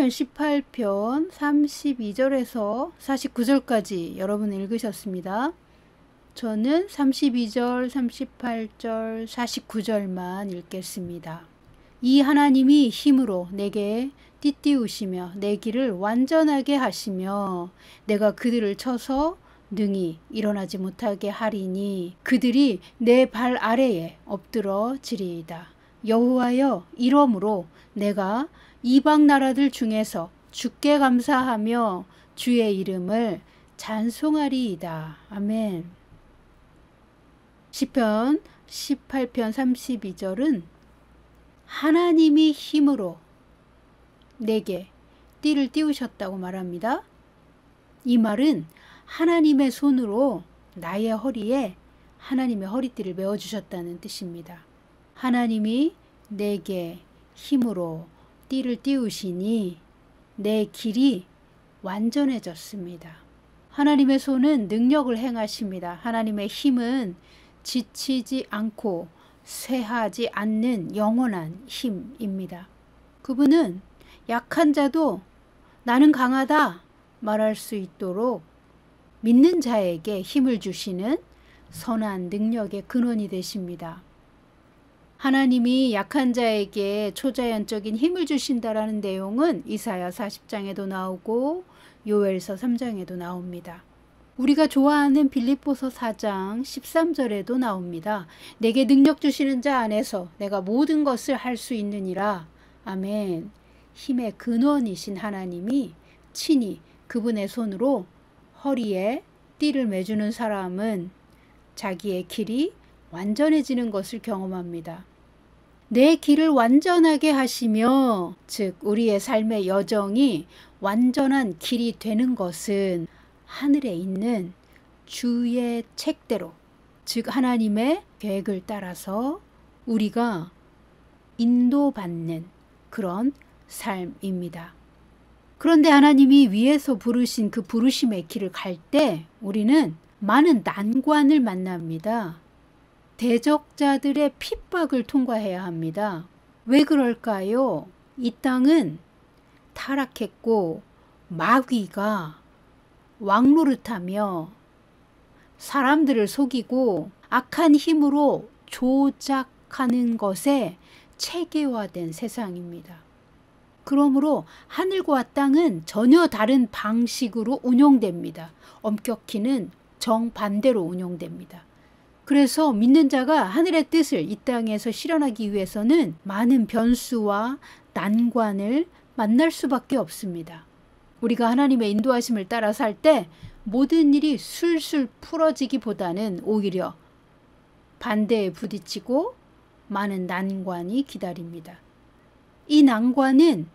시편 18편 32절에서 49절까지 여러분 읽으셨습니다. 저는 32절, 38절, 49절만 읽겠습니다. 이 하나님이 힘으로 내게 띠띠우시며 내 길을 완전하게 하시며 내가 그들을 쳐서 능히 일어나지 못하게 하리니 그들이 내 발 아래에 엎드러 지리이다. 여호와여, 이러므로 내가 이방 나라들 중에서 주께 감사하며 주의 이름을 찬송하리이다. 아멘. 시편 18편 32절은 하나님이 힘으로 내게 띠를 띄우셨다고 말합니다. 이 말은 하나님의 손으로 나의 허리에 하나님의 허리띠를 메어주셨다는 뜻입니다. 하나님이 내게 힘으로 띠를 띄우시니 내 길이 완전해졌습니다. 하나님의 손은 능력을 행하십니다. 하나님의 힘은 지치지 않고 쇠하지 않는 영원한 힘입니다. 그분은 약한 자도 나는 강하다 말할 수 있도록 믿는 자에게 힘을 주시는 선한 능력의 근원이 되십니다. 하나님이 약한 자에게 초자연적인 힘을 주신다라는 내용은 이사야 40장에도 나오고 요엘서 3장에도 나옵니다. 우리가 좋아하는 빌립보서 4장 13절에도 나옵니다. 내게 능력 주시는 자 안에서 내가 모든 것을 할 수 있느니라. 아멘. 힘의 근원이신 하나님이 친히 그분의 손으로 허리에 띠를 매주는 사람은 자기의 길이 완전해지는 것을 경험합니다. 내 길을 완전하게 하시며, 즉 우리의 삶의 여정이 완전한 길이 되는 것은 하늘에 있는 주의 책대로, 즉 하나님의 계획을 따라서 우리가 인도받는 그런 삶입니다. 그런데 하나님이 위에서 부르신 그 부르심의 길을 갈 때 우리는 많은 난관을 만납니다. 대적자들의 핍박을 통과해야 합니다. 왜 그럴까요? 이 땅은 타락했고 마귀가 왕노릇하며 사람들을 속이고 악한 힘으로 조작하는 것에 체계화된 세상입니다. 그러므로 하늘과 땅은 전혀 다른 방식으로 운용됩니다. 엄격히는 정반대로 운용됩니다. 그래서 믿는 자가 하늘의 뜻을 이 땅에서 실현하기 위해서는 많은 변수와 난관을 만날 수밖에 없습니다. 우리가 하나님의 인도하심을 따라 살 때 모든 일이 술술 풀어지기보다는 오히려 반대에 부딪히고 많은 난관이 기다립니다. 이 난관은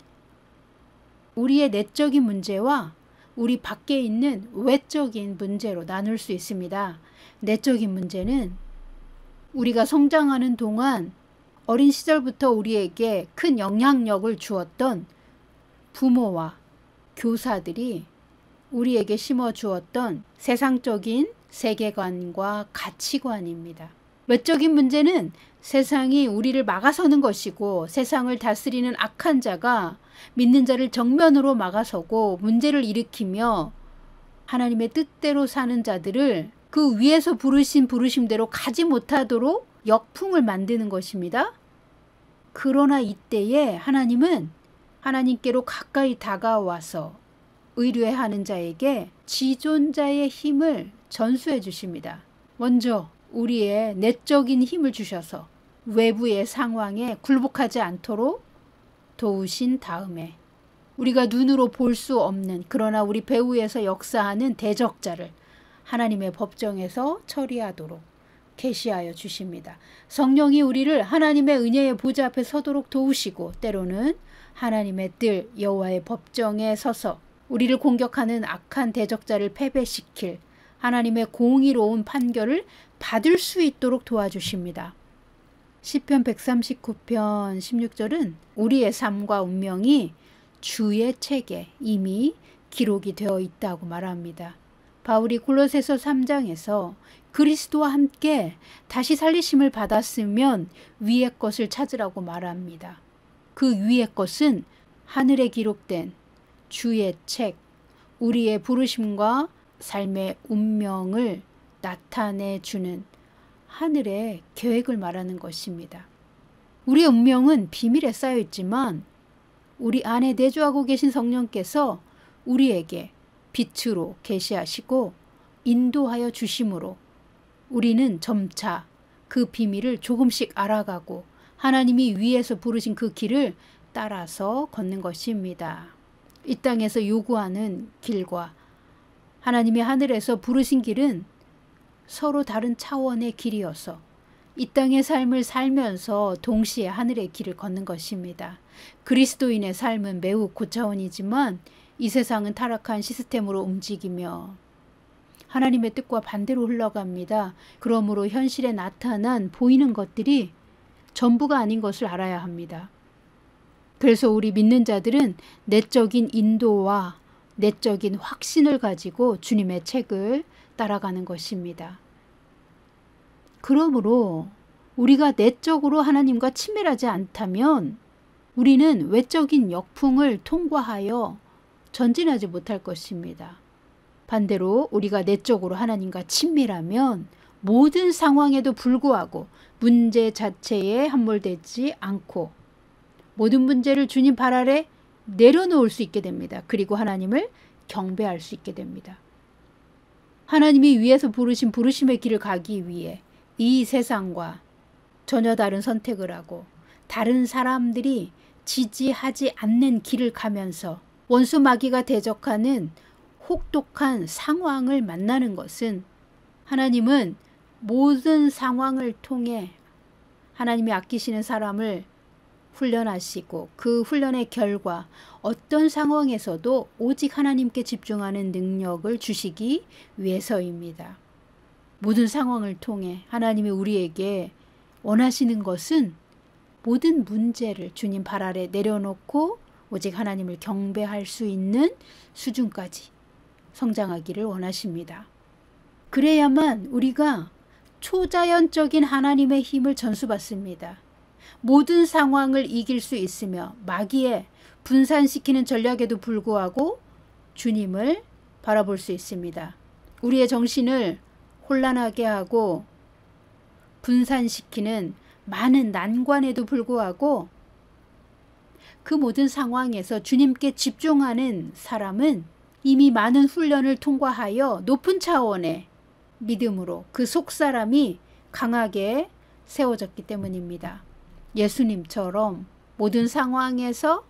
우리의 내적인 문제와 우리 밖에 있는 외적인 문제로 나눌 수 있습니다. 내적인 문제는 우리가 성장하는 동안 어린 시절부터 우리에게 큰 영향력을 주었던 부모와 교사들이 우리에게 심어주었던 세상적인 세계관과 가치관입니다. 외적인 문제는 세상이 우리를 막아서는 것이고 세상을 다스리는 악한 자가 믿는 자를 정면으로 막아서고 문제를 일으키며 하나님의 뜻대로 사는 자들을 그 위에서 부르신 부르심대로 가지 못하도록 역풍을 만드는 것입니다. 그러나 이때에 하나님은 하나님께로 가까이 다가와서 의뢰하는 자에게 지존자의 힘을 전수해 주십니다. 먼저 우리의 내적인 힘을 주셔서 외부의 상황에 굴복하지 않도록 도우신 다음에 우리가 눈으로 볼 수 없는 그러나 우리 배후에서 역사하는 대적자를 하나님의 법정에서 처리하도록 계시하여 주십니다. 성령이 우리를 하나님의 은혜의 보좌 앞에 서도록 도우시고 때로는 하나님의 뜰 여호와의 법정에 서서 우리를 공격하는 악한 대적자를 패배시킬 하나님의 공의로운 판결을 받을 수 있도록 도와주십니다. 시편 139편 16절은 우리의 삶과 운명이 주의 책에 이미 기록이 되어 있다고 말합니다. 바울이 골로새서 3장에서 그리스도와 함께 다시 살리심을 받았으면 위의 것을 찾으라고 말합니다. 그 위의 것은 하늘에 기록된 주의 책, 우리의 부르심과 삶의 운명을 나타내주는 하늘의 계획을 말하는 것입니다. 우리의 운명은 비밀에 쌓여있지만 우리 안에 내주하고 계신 성령께서 우리에게 빛으로 계시하시고 인도하여 주심으로 우리는 점차 그 비밀을 조금씩 알아가고 하나님이 위에서 부르신 그 길을 따라서 걷는 것입니다. 이 땅에서 요구하는 길과 하나님이 하늘에서 부르신 길은 서로 다른 차원의 길이어서 이 땅의 삶을 살면서 동시에 하늘의 길을 걷는 것입니다. 그리스도인의 삶은 매우 고차원이지만 이 세상은 타락한 시스템으로 움직이며 하나님의 뜻과 반대로 흘러갑니다. 그러므로 현실에 나타난 보이는 것들이 전부가 아닌 것을 알아야 합니다. 그래서 우리 믿는 자들은 내적인 인도와 내적인 확신을 가지고 주님의 책을 따라가는 것입니다. 그러므로 우리가 내적으로 하나님과 친밀하지 않다면 우리는 외적인 역풍을 통과하여 전진하지 못할 것입니다. 반대로 우리가 내적으로 하나님과 친밀하면 모든 상황에도 불구하고 문제 자체에 함몰되지 않고 모든 문제를 주님 발 아래 내려놓을 수 있게 됩니다. 그리고 하나님을 경배할 수 있게 됩니다. 하나님이 위에서 부르신 부르심의 길을 가기 위해 이 세상과 전혀 다른 선택을 하고 다른 사람들이 지지하지 않는 길을 가면서 원수 마귀가 대적하는 혹독한 상황을 만나는 것은 하나님은 모든 상황을 통해 하나님이 아끼시는 사람을 훈련하시고 그 훈련의 결과 어떤 상황에서도 오직 하나님께 집중하는 능력을 주시기 위해서입니다. 모든 상황을 통해 하나님이 우리에게 원하시는 것은 모든 문제를 주님 발 아래 내려놓고 오직 하나님을 경배할 수 있는 수준까지 성장하기를 원하십니다. 그래야만 우리가 초자연적인 하나님의 힘을 전수받습니다. 모든 상황을 이길 수 있으며 마귀에 분산시키는 전략에도 불구하고 주님을 바라볼 수 있습니다. 우리의 정신을 혼란하게 하고 분산시키는 많은 난관에도 불구하고 그 모든 상황에서 주님께 집중하는 사람은 이미 많은 훈련을 통과하여 높은 차원의 믿음으로 그 속사람이 강하게 세워졌기 때문입니다. 예수님처럼 모든 상황에서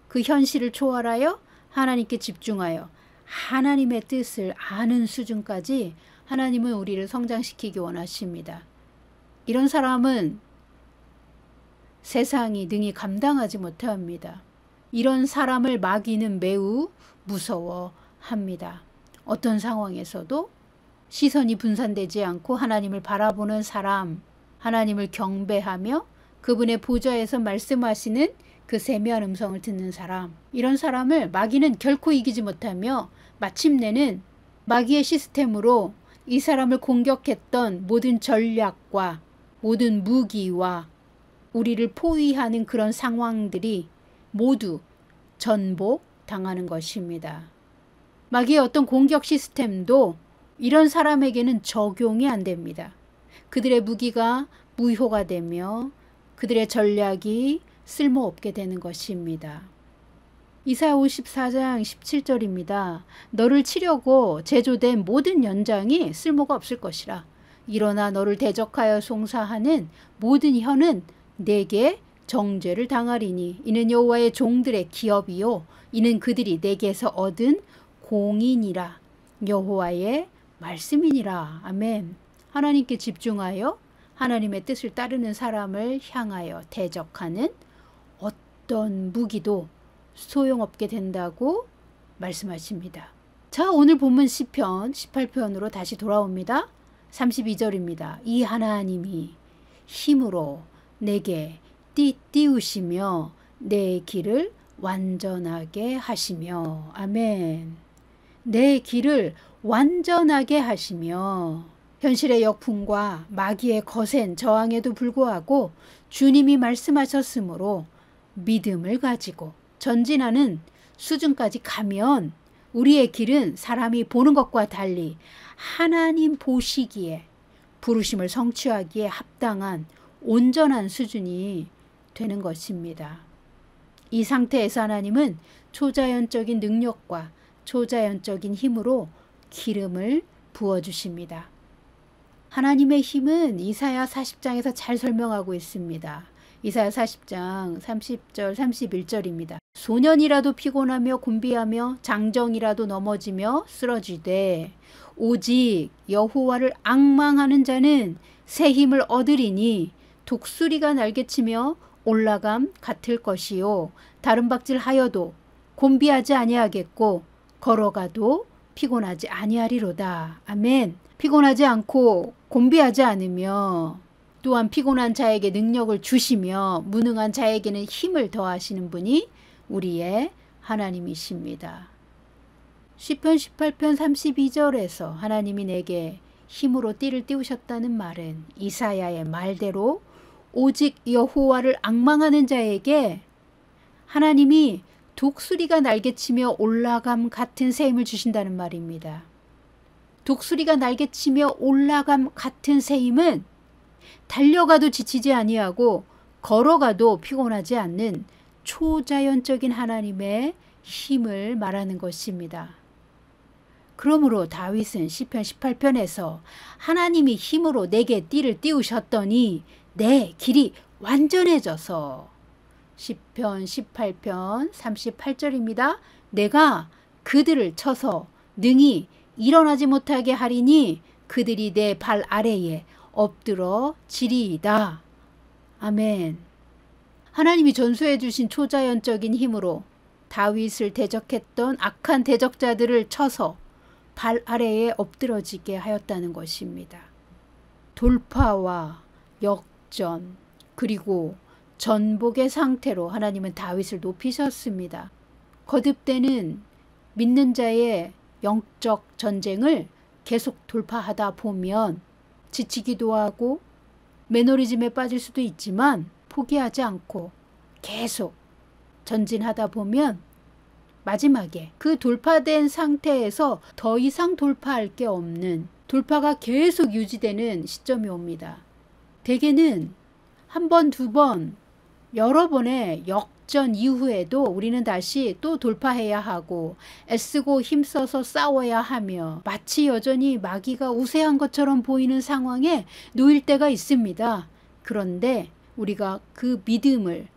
그 현실을 초월하여 하나님께 집중하여 하나님의 뜻을 아는 수준까지 하나님은 우리를 성장시키기 원하십니다. 이런 사람은 세상이 능히 감당하지 못합니다. 이런 사람을 마귀는 매우 무서워합니다. 어떤 상황에서도 시선이 분산되지 않고 하나님을 바라보는 사람, 하나님을 경배하며 그분의 보좌에서 말씀하시는 그 세미한 음성을 듣는 사람, 이런 사람을 마귀는 결코 이기지 못하며 마침내는 마귀의 시스템으로 이 사람을 공격했던 모든 전략과 모든 무기와 우리를 포위하는 그런 상황들이 모두 전복당하는 것입니다. 마귀의 어떤 공격 시스템도 이런 사람에게는 적용이 안 됩니다. 그들의 무기가 무효가 되며 그들의 전략이 쓸모없게 되는 것입니다. 이사야 54장 17절입니다. 너를 치려고 제조된 모든 연장이 쓸모가 없을 것이라. 일어나 너를 대적하여 송사하는 모든 혀는 내게 정죄를 당하리니 이는 여호와의 종들의 기업이요 이는 그들이 내게서 얻은 공인이라. 여호와의 말씀이니라. 아멘. 하나님께 집중하여 하나님의 뜻을 따르는 사람을 향하여 대적하는 어떤 무기도 소용없게 된다고 말씀하십니다. 자, 오늘 본문 시편 18편으로 다시 돌아옵니다. 32절입니다. 이 하나님이 힘으로 내게 띠띠우시며 내 길을 완전하게 하시며. 아멘. 내 길을 완전하게 하시며. 현실의 역풍과 마귀의 거센 저항에도 불구하고 주님이 말씀하셨으므로 믿음을 가지고 전진하는 수준까지 가면 우리의 길은 사람이 보는 것과 달리 하나님 보시기에 부르심을 성취하기에 합당한 온전한 수준이 되는 것입니다. 이 상태에서 하나님은 초자연적인 능력과 초자연적인 힘으로 기름을 부어주십니다. 하나님의 힘은 이사야 40장에서 잘 설명하고 있습니다. 이사야 40장 30절 31절입니다. 소년이라도 피곤하며 곤비하며 장정이라도 넘어지며 쓰러지되 오직 여호와를 앙망하는 자는 새 힘을 얻으리니 독수리가 날개치며 올라감 같을 것이요 다른 박질하여도 곤비하지 아니하겠고 걸어가도 피곤하지 아니하리로다. 아멘. 피곤하지 않고 곤비하지 않으며 또한 피곤한 자에게 능력을 주시며 무능한 자에게는 힘을 더하시는 분이 우리의 하나님이십니다. 시편 18편 32절에서 하나님이 내게 힘으로 띠를 띄우셨다는 말은 이사야의 말대로 오직 여호와를 앙망하는 자에게 하나님이 독수리가 날개치며 올라감 같은 새 힘을 주신다는 말입니다. 독수리가 날개치며 올라감 같은 새 힘은 달려가도 지치지 아니하고 걸어가도 피곤하지 않는 초자연적인 하나님의 힘을 말하는 것입니다. 그러므로 다윗은 시편 18편에서 하나님이 힘으로 내게 띠를 띄우셨더니 내 길이 완전해져서 시편 18편 38절입니다. 내가 그들을 쳐서 능히 일어나지 못하게 하리니 그들이 내 발 아래에 엎드러 지리이다. 아멘. 하나님이 전수해 주신 초자연적인 힘으로 다윗을 대적했던 악한 대적자들을 쳐서 발 아래에 엎드러지게 하였다는 것입니다. 돌파와 역전 그리고 전복의 상태로 하나님은 다윗을 높이셨습니다. 거듭되는 믿는 자의 영적 전쟁을 계속 돌파하다 보면 지치기도 하고 매너리즘에 빠질 수도 있지만 포기하지 않고 계속 전진하다 보면 마지막에 그 돌파된 상태에서 더 이상 돌파할 게 없는 돌파가 계속 유지되는 시점이 옵니다. 대개는 한 번, 두 번, 여러 번의 역전 이후에도 우리는 다시 또 돌파해야 하고 애쓰고 힘써서 싸워야 하며 마치 여전히 마귀가 우세한 것처럼 보이는 상황에 놓일 때가 있습니다. 그런데 우리가 그 믿음을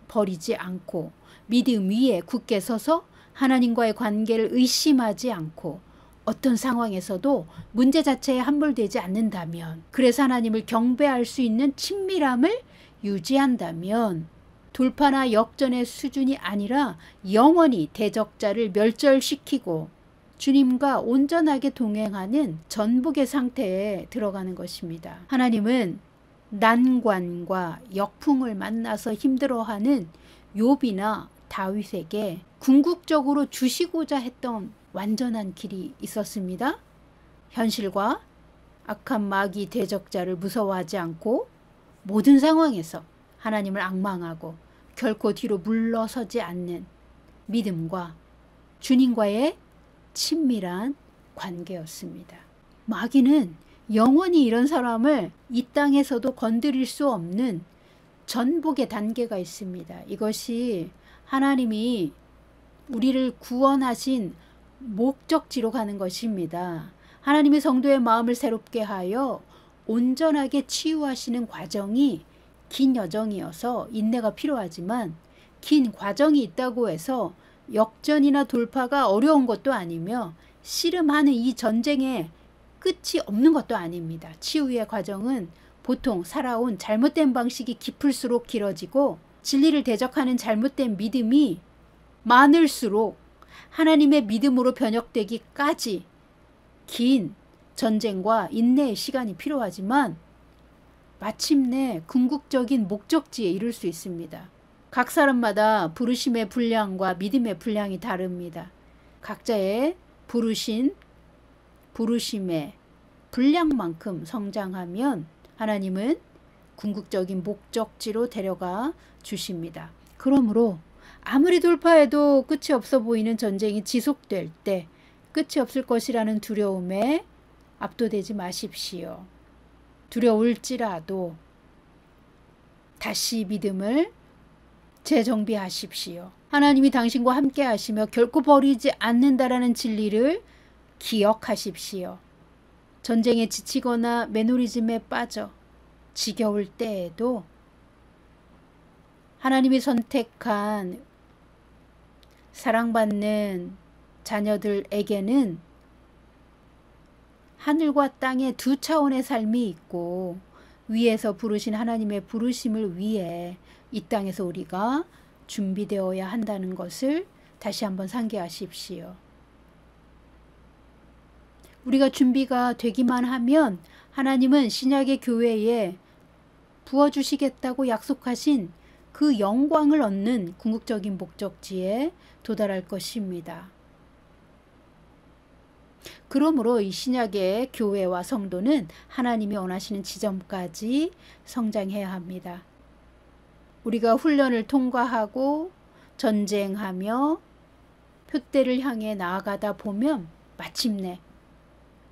버리지 않고 믿음 위에 굳게 서서 하나님과의 관계를 의심하지 않고 어떤 상황에서도 문제 자체에 함몰되지 않는다면 그래서 하나님을 경배할 수 있는 친밀함을 유지한다면 돌파나 역전의 수준이 아니라 영원히 대적자를 멸절시키고 주님과 온전하게 동행하는 전복의 상태에 들어가는 것입니다. 하나님은 난관과 역풍을 만나서 힘들어하는 욥이나 다윗에게 궁극적으로 주시고자 했던 완전한 길이 있었습니다. 현실과 악한 마귀 대적자를 무서워하지 않고 모든 상황에서 하나님을 앙망하고 결코 뒤로 물러서지 않는 믿음과 주님과의 친밀한 관계였습니다. 마귀는 영원히 이런 사람을 이 땅에서도 건드릴 수 없는 전복의 단계가 있습니다. 이것이 하나님이 우리를 구원하신 목적지로 가는 것입니다. 하나님의 성도의 마음을 새롭게 하여 온전하게 치유하시는 과정이 긴 여정이어서 인내가 필요하지만 긴 과정이 있다고 해서 역전이나 돌파가 어려운 것도 아니며 씨름하는 이 전쟁에 끝이 없는 것도 아닙니다. 치유의 과정은 보통 살아온 잘못된 방식이 깊을수록 길어지고 진리를 대적하는 잘못된 믿음이 많을수록 하나님의 믿음으로 변혁되기까지 긴 전쟁과 인내의 시간이 필요하지만 마침내 궁극적인 목적지에 이룰 수 있습니다. 각 사람마다 부르심의 분량과 믿음의 분량이 다릅니다. 각자의 부르심의 분량만큼 성장하면 하나님은 궁극적인 목적지로 데려가 주십니다. 그러므로 아무리 돌파해도 끝이 없어 보이는 전쟁이 지속될 때 끝이 없을 것이라는 두려움에 압도되지 마십시오. 두려울지라도 다시 믿음을 재정비하십시오. 하나님이 당신과 함께 하시며 결코 버리지 않는다라는 진리를 기억하십시오. 전쟁에 지치거나 매너리즘에 빠져 지겨울 때에도 하나님이 선택한 사랑받는 자녀들에게는 하늘과 땅의 두 차원의 삶이 있고 위에서 부르신 하나님의 부르심을 위해 이 땅에서 우리가 준비되어야 한다는 것을 다시 한번 상기하십시오. 우리가 준비가 되기만 하면 하나님은 신약의 교회에 부어주시겠다고 약속하신 그 영광을 얻는 궁극적인 목적지에 도달할 것입니다. 그러므로 이 신약의 교회와 성도는 하나님이 원하시는 지점까지 성장해야 합니다. 우리가 훈련을 통과하고 전쟁하며 표대를 향해 나아가다 보면 마침내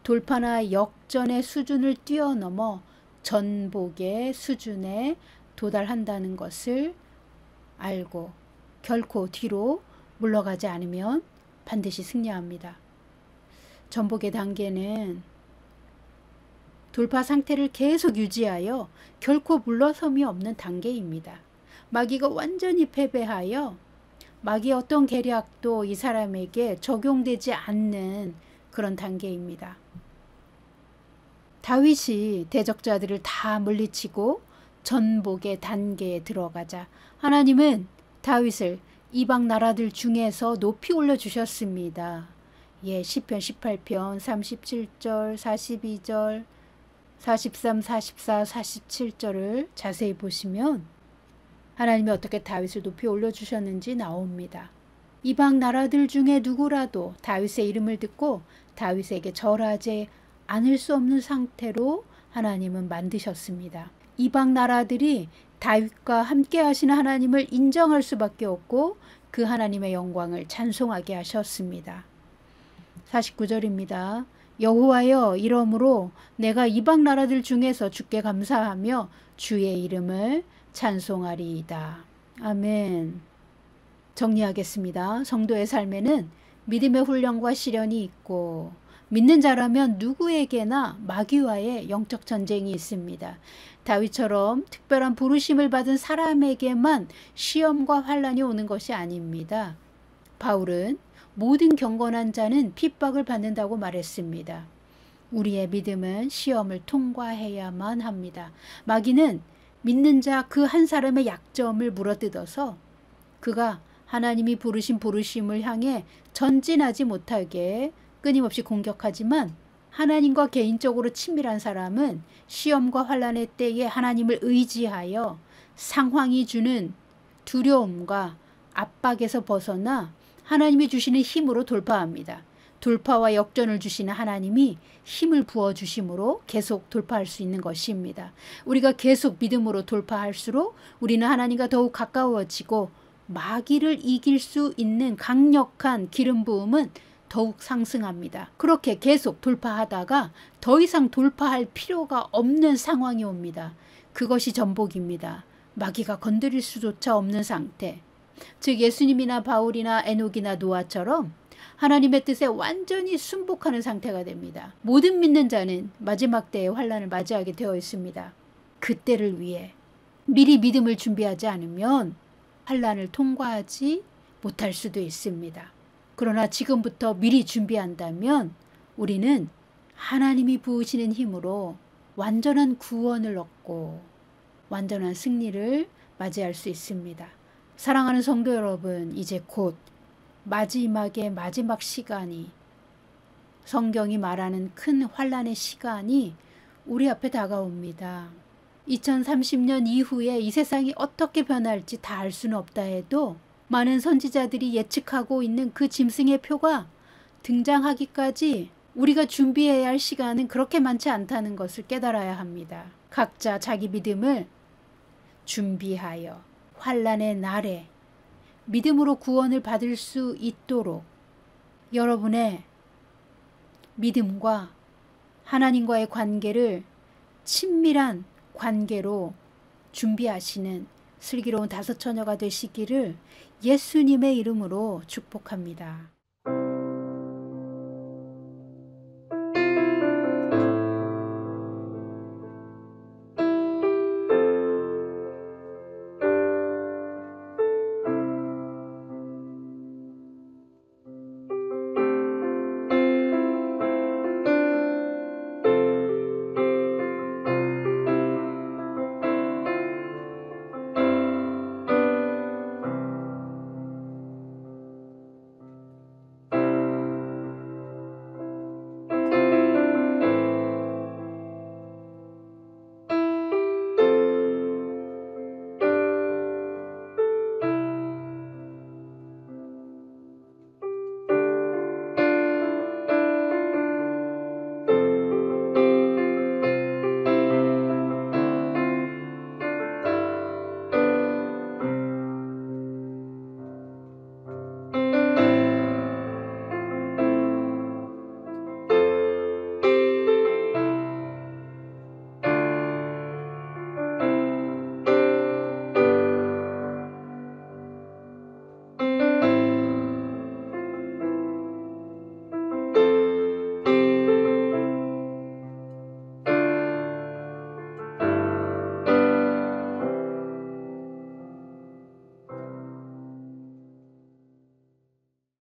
돌파나 역전의 수준을 뛰어넘어 전복의 수준에 도달한다는 것을 알고 결코 뒤로 물러가지 않으면 반드시 승리합니다. 전복의 단계는 돌파 상태를 계속 유지하여 결코 물러섬이 없는 단계입니다. 마귀가 완전히 패배하여 마귀의 어떤 계략도 이 사람에게 적용되지 않는 그런 단계입니다. 다윗이 대적자들을 다 물리치고 전복의 단계에 들어가자 하나님은 다윗을 이방 나라들 중에서 높이 올려주셨습니다. 시편 18편 37절 42절 43, 44, 47절을 자세히 보시면 하나님이 어떻게 다윗을 높이 올려주셨는지 나옵니다. 이방 나라들 중에 누구라도 다윗의 이름을 듣고 다윗에게 절하지 않을 수 없는 상태로 하나님은 만드셨습니다. 이방 나라들이 다윗과 함께 하시는 하나님을 인정할 수밖에 없고 그 하나님의 영광을 찬송하게 하셨습니다. 49절입니다. 여호와여 이러므로 내가 이방 나라들 중에서 주께 감사하며 주의 이름을 찬송하리이다. 아멘. 정리하겠습니다. 성도의 삶에는 믿음의 훈련과 시련이 있고 믿는 자라면 누구에게나 마귀와의 영적 전쟁이 있습니다. 다윗처럼 특별한 부르심을 받은 사람에게만 시험과 환난이 오는 것이 아닙니다. 바울은 모든 경건한 자는 핍박을 받는다고 말했습니다. 우리의 믿음은 시험을 통과해야만 합니다. 마귀는 믿는 자 그 한 사람의 약점을 물어뜯어서 그가 하나님이 부르신 부르심을 향해 전진하지 못하게 끊임없이 공격하지만 하나님과 개인적으로 친밀한 사람은 시험과 환난의 때에 하나님을 의지하여 상황이 주는 두려움과 압박에서 벗어나 하나님이 주시는 힘으로 돌파합니다. 돌파와 역전을 주시는 하나님이 힘을 부어주심으로 계속 돌파할 수 있는 것입니다. 우리가 계속 믿음으로 돌파할수록 우리는 하나님과 더욱 가까워지고 마귀를 이길 수 있는 강력한 기름 부음은 더욱 상승합니다. 그렇게 계속 돌파하다가 더 이상 돌파할 필요가 없는 상황이 옵니다. 그것이 전복입니다. 마귀가 건드릴 수조차 없는 상태. 즉 예수님이나 바울이나 에녹이나 노아처럼 하나님의 뜻에 완전히 순복하는 상태가 됩니다. 모든 믿는 자는 마지막 때의 환난을 맞이하게 되어 있습니다. 그때를 위해 미리 믿음을 준비하지 않으면 환난을 통과하지 못할 수도 있습니다. 그러나 지금부터 미리 준비한다면 우리는 하나님이 부으시는 힘으로 완전한 구원을 얻고 완전한 승리를 맞이할 수 있습니다. 사랑하는 성도 여러분, 이제 곧 마지막의 마지막 시간이 성경이 말하는 큰 환난의 시간이 우리 앞에 다가옵니다. 2030년 이후에 이 세상이 어떻게 변할지 다 알 수는 없다 해도 많은 선지자들이 예측하고 있는 그 짐승의 표가 등장하기까지 우리가 준비해야 할 시간은 그렇게 많지 않다는 것을 깨달아야 합니다. 각자 자기 믿음을 준비하여 환난의 날에 믿음으로 구원을 받을 수 있도록 여러분의 믿음과 하나님과의 관계를 친밀한 관계로 준비하시는 슬기로운 다섯 처녀가 되시기를 예수님의 이름으로 축복합니다.